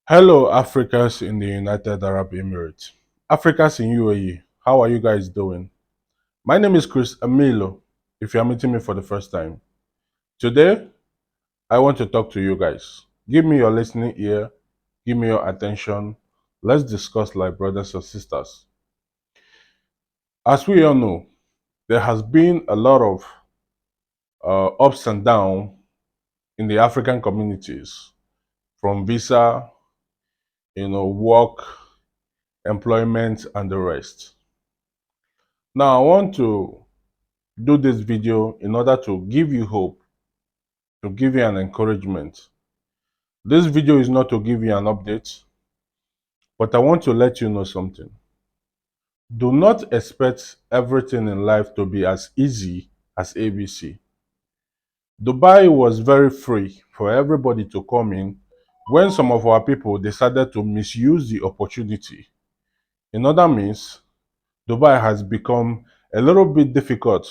Hello, Africans in the United Arab Emirates. Africans in UAE, how are you guys doing? My name is Chris Amilo, if you are meeting me for the first time. Today, I want to talk to you guys. Give me your listening ear, give me your attention. Let's discuss like brothers and sisters. As we all know, there has been a lot of ups and downs in the African communities from visa, work, employment, and the rest. Now, I want to do this video in order to give you hope, to give you an encouragement. This video is not to give you an update, but I want to let you know something. Do not expect everything in life to be as easy as ABC. Dubai was very free for everybody to come in when some of our people decided to misuse the opportunity. In other means, Dubai has become a little bit difficult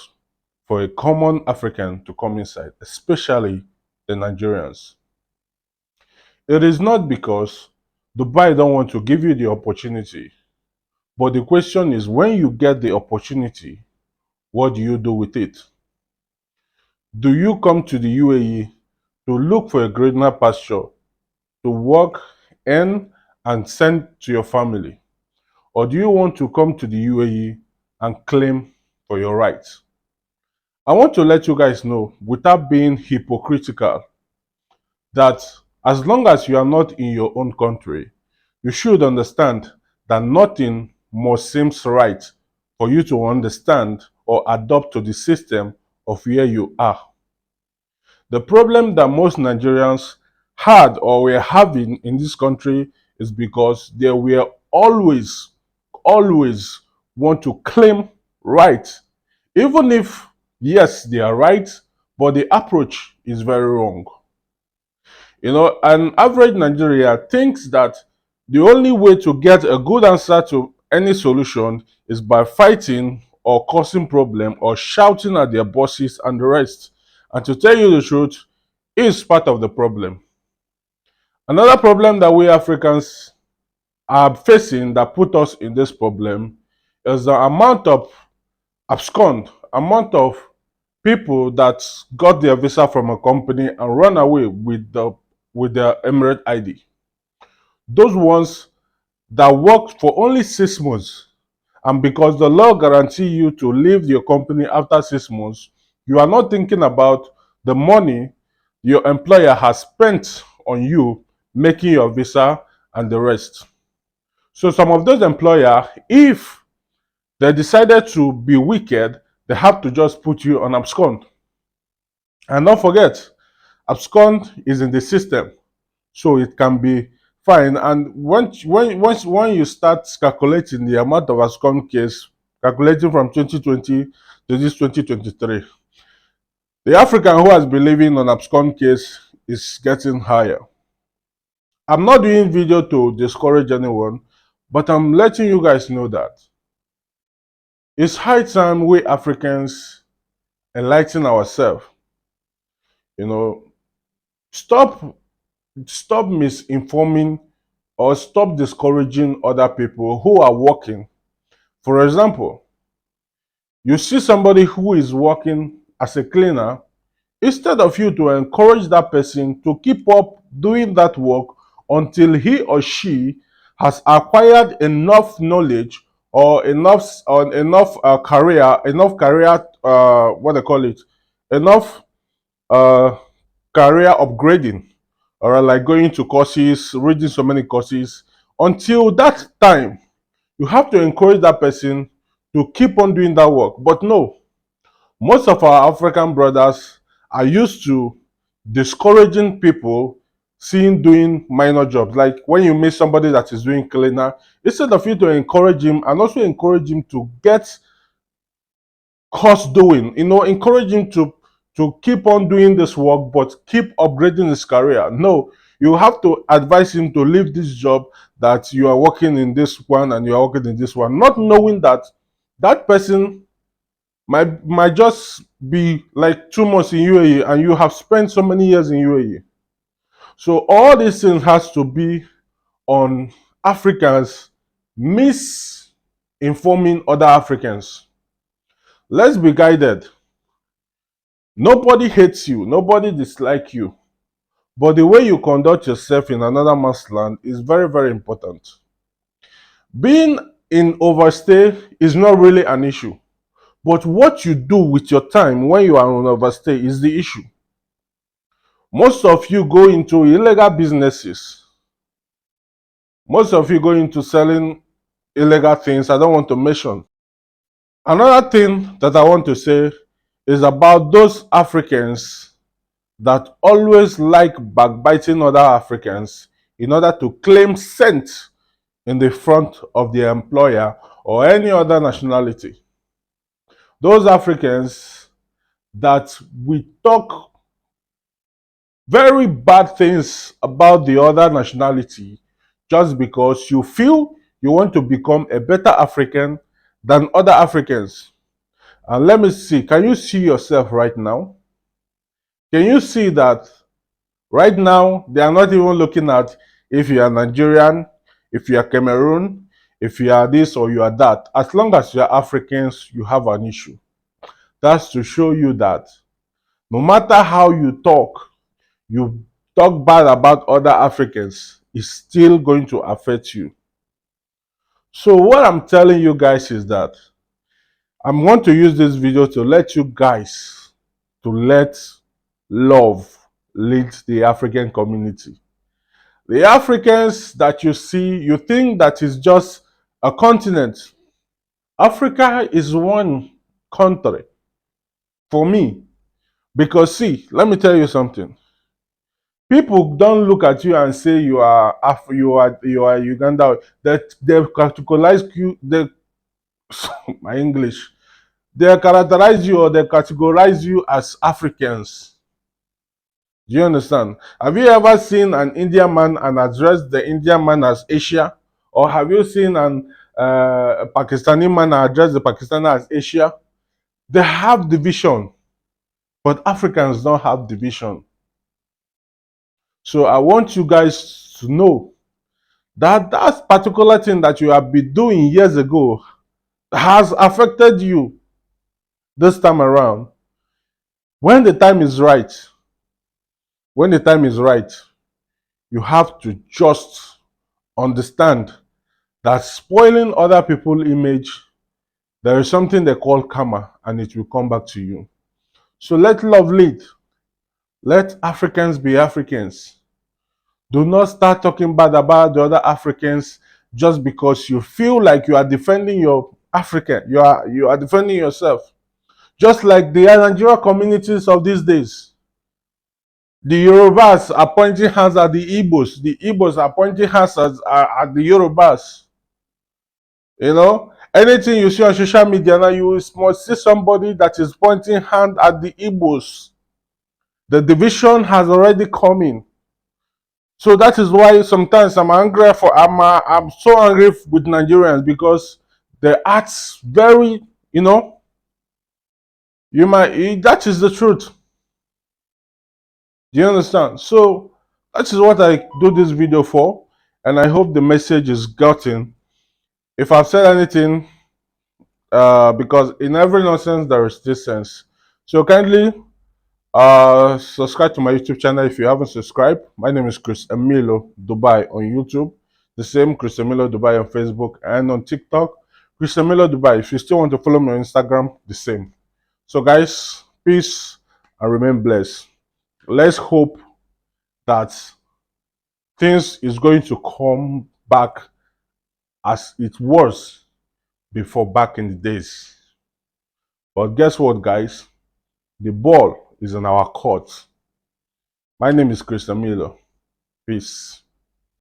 for a common African to come inside, especially the Nigerians. It is not because Dubai don't want to give you the opportunity, but the question is when you get the opportunity, what do you do with it? Do you come to the UAE to look for a greener pasture, to work, earn, and send to your family? Or do you want to come to the UAE and claim for your rights? I want to let you guys know, without being hypocritical, that as long as you are not in your own country, you should understand that nothing must seem right for you to understand or adopt to the system of where you are. The problem that most Nigerians had or were having in this country is because they were always want to claim right, even if, yes, they are right, but the approach is very wrong. An average Nigeria thinks that the only way to get a good answer to any solution is by fighting or causing problem or shouting at their bosses and the rest. And to tell you the truth, is part of the problem. Another problem that we Africans are facing that put us in this problem is the amount of amount of people that got their visa from a company and run away with their Emirate ID. Those ones that worked for only 6 months, and because the law guarantee you to leave your company after 6 months, you are not thinking about the money your employer has spent on you making your visa and the rest. So some of those employer, if they decided to be wicked, they have to just put you on abscond. And don't forget, abscond is in the system, so it can be fine. And when you start calculating the amount of abscond case, calculating from 2020 to this 2023, the African who has been living on abscond case is getting higher. I'm not doing video to discourage anyone, but I'm letting you guys know that it's high time we Africans enlighten ourselves. You know, stop stop misinforming or stop discouraging other people who are working. For example, you see somebody who is working as a cleaner, instead of you to encourage that person to keep up doing that work until he or she has acquired enough knowledge or enough career, what they call it, enough uh, career upgrading, or like going to courses, reading so many courses. Until that time, you have to encourage that person to keep on doing that work. But no, most of our African brothers are used to discouraging people seeing doing minor jobs. Like when you meet somebody that is doing cleaner, instead of you to encourage him and also encourage him to get course doing, encourage him to keep on doing this work but keep upgrading his career. No, you have to advise him to leave this job that you are working in this one and you are working in this one, not knowing that that person might just be like 2 months in UAE and you have spent so many years in UAE. So all these things has to be on Africans misinforming other Africans. Let's be guided. Nobody hates you, nobody dislikes you. But the way you conduct yourself in another man's land is very, very important. Being in overstay is not really an issue. But what you do with your time when you are on overstay is the issue. Most of you go into illegal businesses. Most of you go into selling illegal things I don't want to mention. Another thing that I want to say is about those Africans that always like backbiting other Africans in order to claim scent in the front of their employer or any other nationality. Those Africans that we talk very bad things about the other nationality just because you feel you want to become a better African than other Africans. And let me see, can you see yourself right now? Can you see that right now they are not even looking at if you are Nigerian, if you are Cameroon, if you are this or you are that? As long as you are Africans, you have an issue. That's to show you that no matter how you talk bad about other Africans, it's still going to affect you. So what I'm telling you guys is that I'm going to use this video to let you guys to let love lead the African community. The Africans that you see, you think that is just a continent. Africa is one country for me. Because see, let me tell you something. People don't look at you and say you are Uganda. That they categorize you. They my English. They characterize you or they categorize you as Africans. Do you understand? Have you ever seen an Indian man and addressed the Indian man as Asia? Or have you seen a Pakistani man and address the Pakistani as Asia? They have division, but Africans don't have division. So I want you guys to know that that particular thing that you have been doing years ago has affected you this time around. When the time is right, when the time is right, you have to just understand that spoiling other people's image, there is something they call karma and it will come back to you. So let love lead. Let Africans be Africans. Do not start talking bad about the other Africans just because you feel like you are defending your African. You are defending yourself. Just like the Nigerian communities of these days. The Yorubas are pointing hands at the Igbos. The Igbos are pointing hands at the Yorubas. You know, anything you see on social media now, you must see somebody that is pointing hand at the Igbos. The division has already come in. So that is why sometimes I'm so angry with Nigerians because they act very, you know, that is the truth. Do you understand? So that is what I do this video for, and I hope the message is gotten. If I've said anything, because in every nonsense there is this sense. So kindly subscribe to my YouTube channel if you haven't subscribed. My name is Chris Emilio Dubai on YouTube. The same Chris Emilio Dubai on Facebook and on TikTok. Chris Emilio Dubai. If you still want to follow me on Instagram, the same. So guys, peace and remain blessed. Let's hope that things is going to come back as it was before back in the days. But guess what, guys? The ball is in our court. My name is Chris Emilio. Peace.